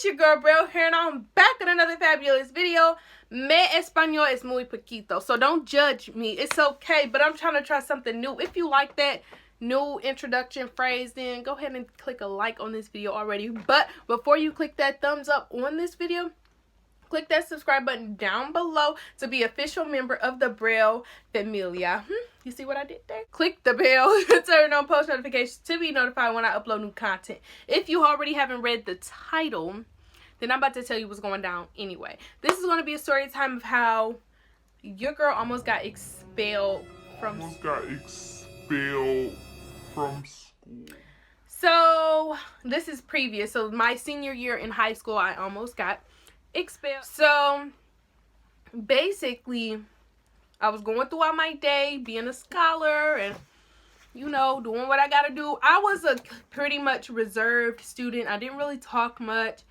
your girl Braille here, and I'm back with another fabulous video. Mi español es muy poquito, so don't judge me. It's okay, but I'm trying to try something new. If you like that new introduction phrase, then go ahead and click a like on this video already. But before you click that thumbs up on this video, click that subscribe button down below to be official member of the Braille Familia. You see what I did there? Click the bell to turn on post notifications to be notified when I upload new content. If you already haven't read the title, then I'm about to tell you what's going down anyway. This is going to be a story time of how your girl almost got expelled from school. So this is previous. So my senior year in high school, I almost got expelled. So basically, I was going throughout my day being a scholar and, you know, doing what I gotta do. I was a pretty much reserved student. I didn't really talk much.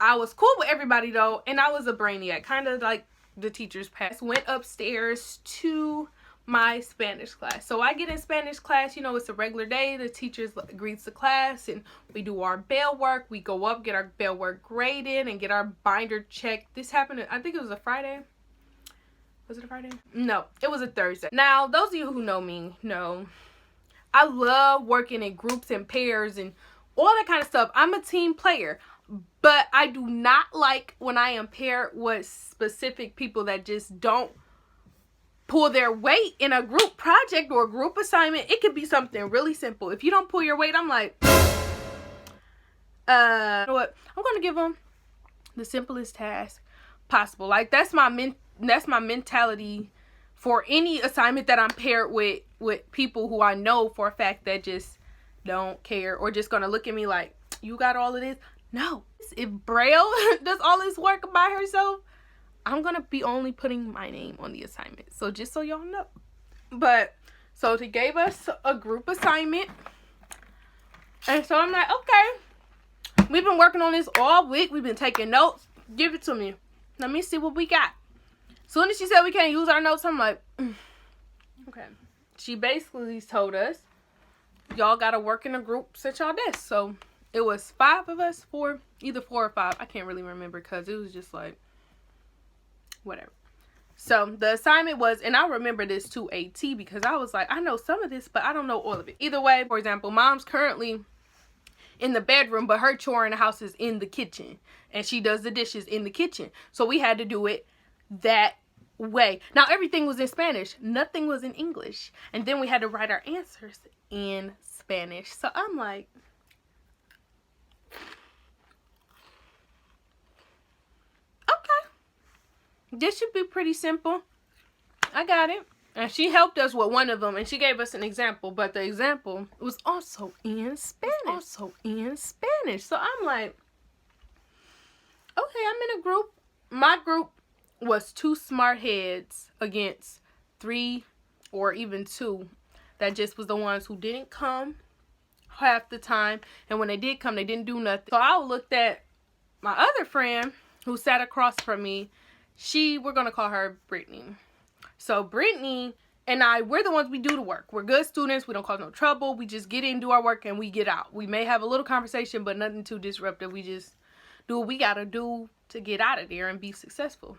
I was cool with everybody though, and I was a brainiac, kind of like the teacher's pet. Went upstairs to my Spanish class. So I get in Spanish class, you know, it's a regular day. The teacher greets the class and we do our bell work. We go up, get our bell work graded and get our binder checked. This happened, I think it was a Friday. Was it a Friday? No, it was a Thursday. Now, those of you who know me know I love working in groups and pairs and all that kind of stuff. I'm a team player, but I do not like when I am paired with specific people that just don't pull their weight in a group project or a group assignment. It could be something really simple. If you don't pull your weight, I'm like, you know what? I'm gonna give them the simplest task possible. Like that's my mentality for any assignment that I'm paired with people who I know for a fact that just don't care or just gonna look at me like, you got all of this? No. If Braille does all this work by herself, I'm gonna be only putting my name on the assignment. So just so y'all know. But so they gave us a group assignment, and so I'm like, okay, we've been working on this all week. We've been taking notes. Give it to me. Let me see what we got. Soon as she said we can't use our notes, I'm like, okay. She basically told us, y'all gotta work in a group, sit y'all desk. So it was 5 of us, either 4 or 5. I can't really remember because it was just like, whatever. So the assignment was, and I remember this to a T because I was like, I know some of this, but I don't know all of it. Either way, for example, mom's currently in the bedroom, but her chore in the house is in the kitchen, and she does the dishes in the kitchen. So we had to do it that way. Now everything was in Spanish, nothing was in English, and then we had to write our answers in Spanish. So I'm like, this should be pretty simple. I got it. And she helped us with one of them, and she gave us an example, but the example was also in Spanish. So I'm like, okay, I'm in a group. My group was 2 smart heads against 3 or even 2 that just was the ones who didn't come half the time, and when they did come, they didn't do nothing. So I looked at my other friend who sat across from me. We're going to call her Brittany. So Brittany and I, we're the ones we do the work. We're good students. We don't cause no trouble. We just get in, do our work, and we get out. We may have a little conversation, but nothing too disruptive. We just do what we got to do to get out of there and be successful.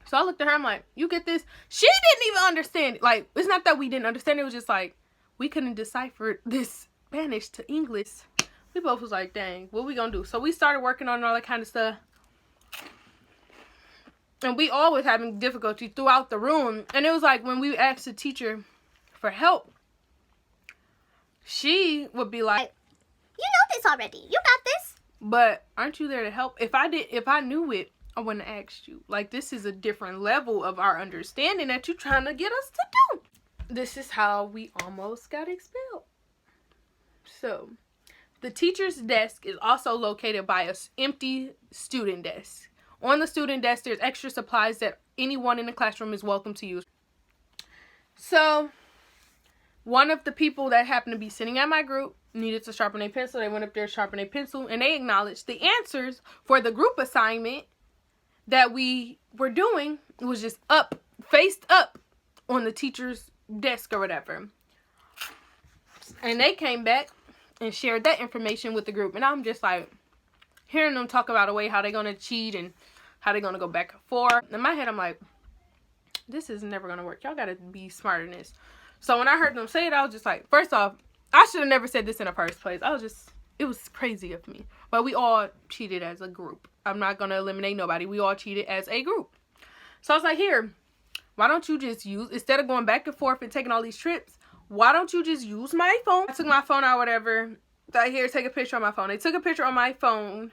So I looked at her. I'm like, you get this? She didn't even understand it. Like, it's not that we didn't understand it. It was just like, we couldn't decipher this Spanish to English. We both was like, dang, what we going to do? So we started working on all that kind of stuff. And we all was having difficulty throughout the room. And it was like when we asked the teacher for help, she would be like, you know this already. You got this. But aren't you there to help? If I knew it, I wouldn't have asked you. Like, this is a different level of our understanding that you're trying to get us to do. This is how we almost got expelled. So the teacher's desk is also located by an empty student desk. On the student desk, there's extra supplies that anyone in the classroom is welcome to use. So, one of the people that happened to be sitting at my group needed to sharpen a pencil. They went up there, sharpened a pencil, and they acknowledged the answers for the group assignment that we were doing. It was just faced up on the teacher's desk or whatever. And they came back and shared that information with the group. And I'm just like, hearing them talk about a way how they're gonna cheat and how they're gonna go back and forth. In my head, I'm like, this is never gonna work. Y'all gotta be smarter than this. So when I heard them say it, I was just like, first off, I should have never said this in the first place. It was crazy of me. But we all cheated as a group. I'm not gonna eliminate nobody. We all cheated as a group. So I was like, here, why don't you just use, instead of going back and forth and taking all these trips, why don't you just use my phone? I took my phone out, whatever. Thought, here, take a picture on my phone. They took a picture on my phone.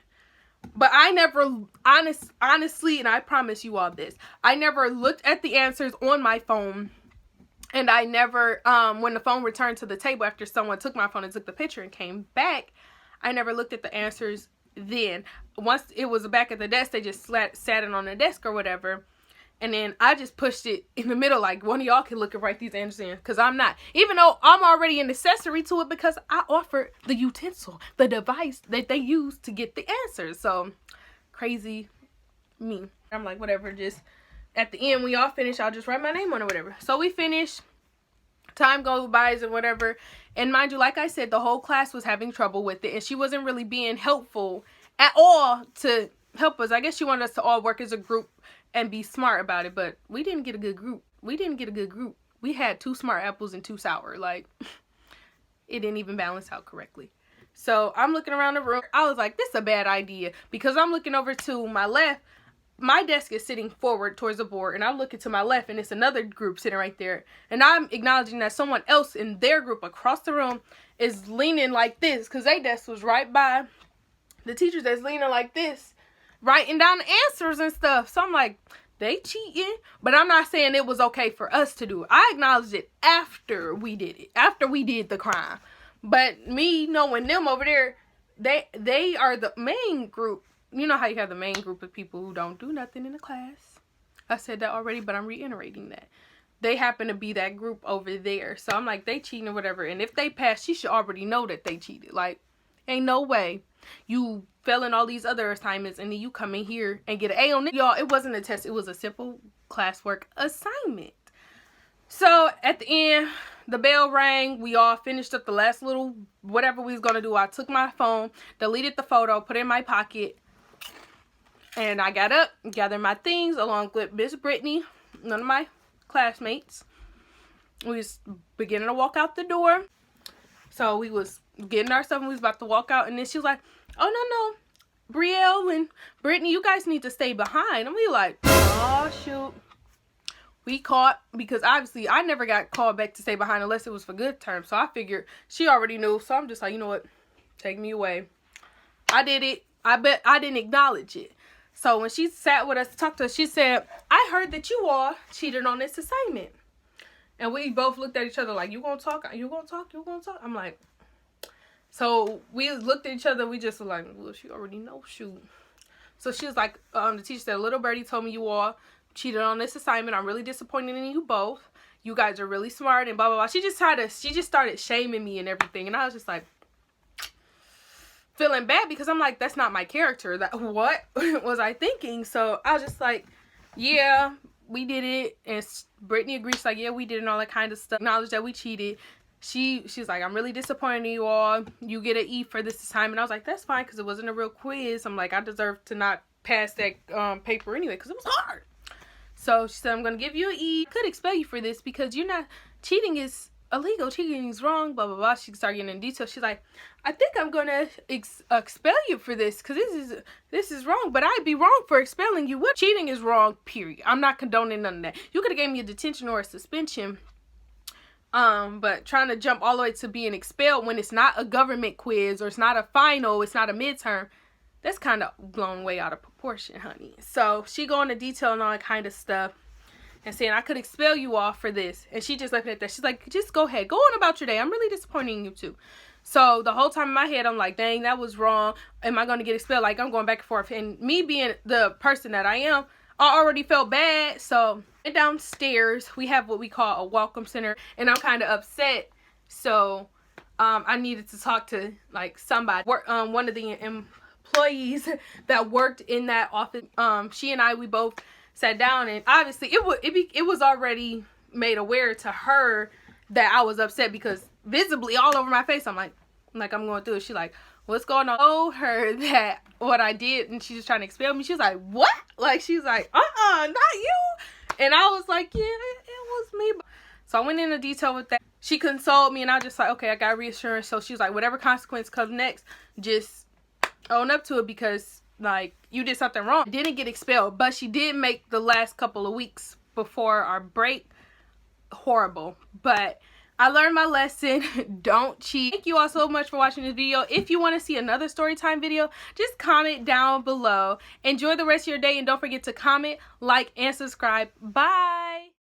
But I never, honestly, and I promise you all this, I never looked at the answers on my phone. And I never, when the phone returned to the table after someone took my phone and took the picture and came back, I never looked at the answers then. Once it was back at the desk, they just sat it on the desk or whatever. And then I just pushed it in the middle, like one of y'all can look and write these answers in, because I'm not. Even though I'm already an accessory to it, because I offered the utensil, the device that they use to get the answers. So, crazy me. I'm like, whatever, just at the end, when y'all finish, I'll just write my name on it or whatever. So we finished. Time goes by and whatever. And mind you, like I said, the whole class was having trouble with it. And she wasn't really being helpful at all to help us. I guess she wanted us to all work as a group and be smart about it, but we didn't get a good group. We had 2 smart apples and 2 sour. Like, it didn't even balance out correctly. So I'm looking around the room. I was like, this is a bad idea, because I'm looking over to my left. My desk is sitting forward towards the board, and I'm looking to my left, and it's another group sitting right there. And I'm acknowledging that someone else in their group across the room is leaning like this, because their desk was right by the teachers that's leaning like this, writing down the answers and stuff. So I'm like, they cheating. But I'm not saying it was okay for us to do it. I acknowledged it after we did it. After we did the crime. But me knowing them over there, they are the main group. You know how you have the main group of people who don't do nothing in the class. I said that already, but I'm reiterating that. They happen to be that group over there. So I'm like, they cheating or whatever. And if they pass, she should already know that they cheated. Like, ain't no way you fail in all these other assignments and then you come in here and get an A on it. Y'all, it wasn't a test. It was a simple classwork assignment. So at the end, the bell rang. We all finished up the last little whatever we was going to do. I took my phone, deleted the photo, put it in my pocket. And I got up, gathered my things along with Miss Brittany, none of my classmates. We was beginning to walk out the door. So we was getting our stuff and we was about to walk out. And then she was like, oh, no, Brielle and Brittany, you guys need to stay behind. And we like, oh, shoot. We caught, because obviously I never got called back to stay behind unless it was for good terms. So I figured she already knew. So I'm just like, you know what? Take me away. I did it. I bet I didn't acknowledge it. So when she sat with us, talked to us, she said, I heard that you all cheated on this assignment. And we both looked at each other like, you gonna talk? You gonna talk? You gonna talk? I'm like, so we looked at each other. We just were like, well, she already knows, shoot. So she was like, the teacher said, little birdie told me you all cheated on this assignment. I'm really disappointed in you both. You guys are really smart and blah, blah, blah. She just started shaming me and everything. And I was just like, feeling bad, because I'm like, that's not my character. That what was I thinking? So I was just like, yeah, we did it. And Brittany agrees, like, yeah, we did, and all that kind of stuff. Acknowledge that we cheated. She's like, I'm really disappointed in you all. You get an E for this assignment. I was like, that's fine, because it wasn't a real quiz. I'm like, I deserve to not pass that paper anyway, because it was hard. So she said, I'm gonna give you an E. I could expel you for this because you're not, cheating is illegal, cheating is wrong, blah blah blah. She started getting in detail. She's like, I think I'm gonna expel you for this because this is wrong. But I'd be wrong for expelling you. What? Cheating is wrong, period. I'm not condoning none of that. You could have gave me a detention or a suspension, but trying to jump all the way to being expelled when it's not a government quiz or it's not a final, it's not a midterm, that's kind of blown way out of proportion, honey. So she go into detail and all that kind of stuff and saying, I could expel you all for this. And she just left it at that. She's like, just go ahead. Go on about your day. I'm really disappointed in you too. So the whole time in my head, I'm like, dang, that was wrong. Am I going to get expelled? Like, I'm going back and forth. And me being the person that I am, I already felt bad. So downstairs, we have what we call a welcome center. And I'm kind of upset. So I needed to talk to like somebody. One of the employees that worked in that office. She and I, we both sat down, and obviously it was already made aware to her that I was upset, because visibly all over my face I'm like, Like, I'm going through it. She's like, what's going on? I told her that what I did, and she's just trying to expel me. She was like, what? Like, she's like, not you. And I was like, yeah, it was me. So I went into detail with that. She consoled me, and I was just like, okay, I got reassurance. So she's like, whatever consequence comes next, just own up to it, because like, you did something wrong. I didn't get expelled, but she did make the last couple of weeks before our break horrible. But I learned my lesson. Don't cheat. Thank you all so much for watching this video. If you want to see another story time video, just comment down below. Enjoy the rest of your day, and don't forget to comment, like, and subscribe. Bye.